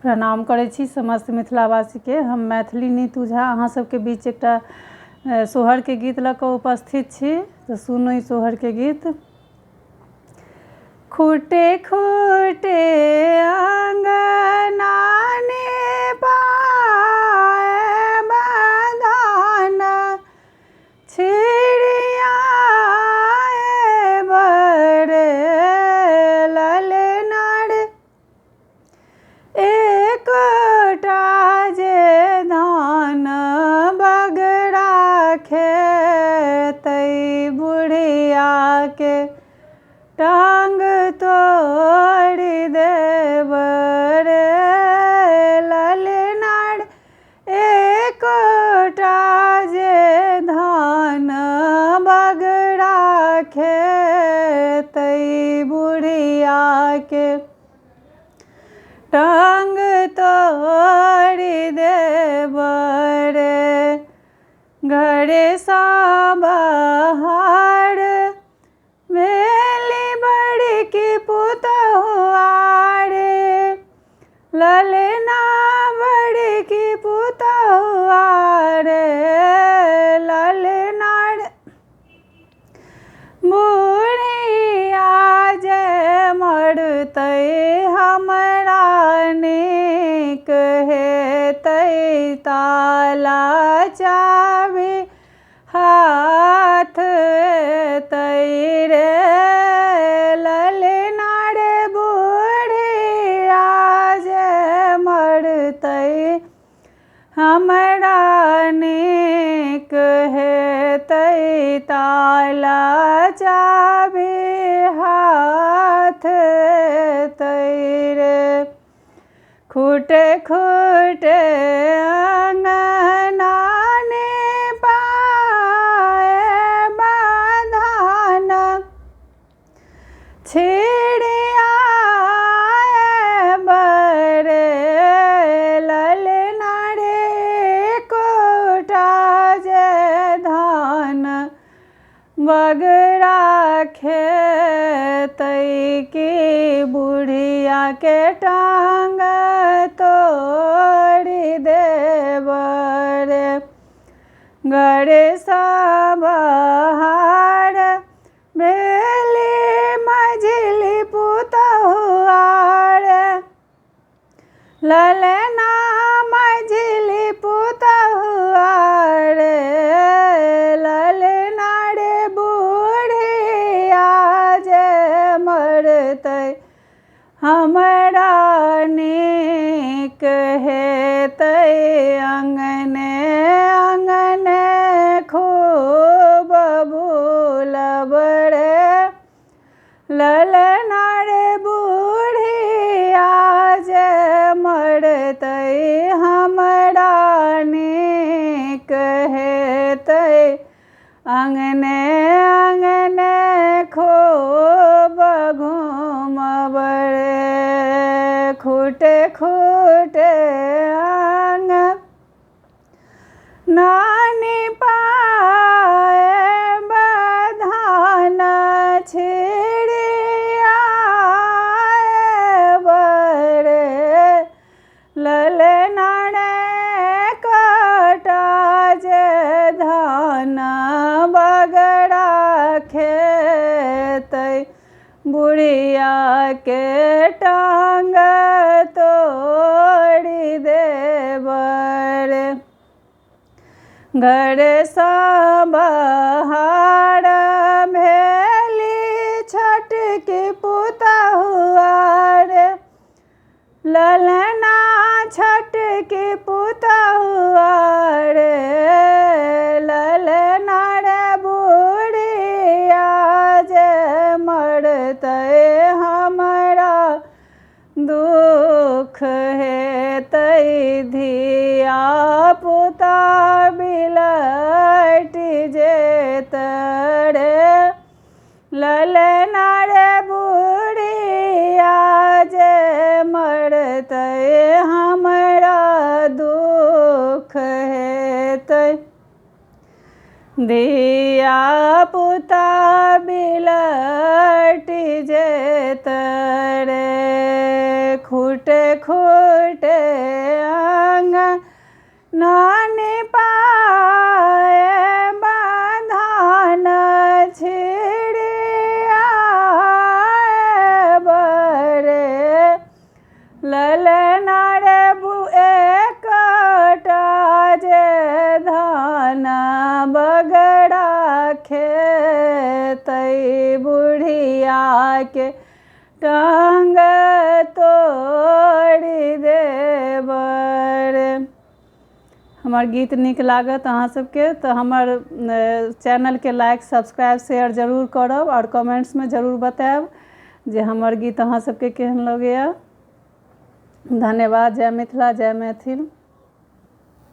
प्रणाम करै छी समस्त मिथिलावासी के। हम मैथिली नीतू झा अहाँ सबके बीच एकटा सोहर के गीत लऽ कऽ उपस्थित छी। तो सुनू ई सोहर के गीत। खूटे खूटे अंगना ने पाए बंधन, छिड़िया बड़े ललनार, एकटा जे धान बगड़ा खेतै, बुढ़िया के टांग तोड़ देब रे ललनार, एकटा जे धान बगड़ा खेतै, बुढ़िया के टांग तोड़ देब रे। घरे सा बाहर मेली बड़की पुतहुआ रे, ललना बड़की पुतहुआ रे ललनार, बुढ़िया जे मरतै हमरा नीक हेतै, ताला चाभी हाथ एतै रे ललनार, बुढ़िया जे मरतै हमरा नीक हेतै, ताला चाभी हाथ एतै रे। खूटे खूटे अंगना ने पाए बंधन, छिड़िया बड़े ललनार, एकटा जे धान बगड़ा खेतै, की बुढ़िया के टांग तोड़ देब रे। घरे सा बाहर भेली मझली पुतहुआ रे, ललना मझली पुतहुआ रे ललनार, बुढ़िया जे मरतै हमरा नीक हेतै, अंगने अंगने खूब बुलब रे ललनार, बुढ़िया जे मरतै हमरा नीक हेतै, अंगने अंगने खूब घूमब रे। खूटे खूटे अंगना ने पाए बंधन, छिड़िया बड़े ललनार, एकटा जे धान बगड़ा खेतै, बुढ़िया के टांग तोड़ देब रे। घरे सा बाहर भेली छोटकी पुतहुआ रे, ललना छोटकी पुतहुआ रे ललनार, बुढ़िया जे मरतै हमरा दुख हेतै, धिया पुता बिलट जेत रे ललनार, बुढ़िया जे मरतै हमरा दुख हेतै, धिया पुता बिलट जेत रे। खूटे खूटे आंगन नानी पाए बांधन छिड़िया बरे ललना रे बुए कटा जे धान बगड़ा खेतई बुढ़िया के टांग तोड़ी देबर। हमार गीत नीक लागत अहाँ सबके तो हमार चैनल के लाइक सब्सक्राइब शेयर जरूर करब और कमेंट्स में जरूर बताएब जे हमार गीत अहाँ सबके केहन लगैया। धन्यवाद। जय मिथिला जय मैथिल।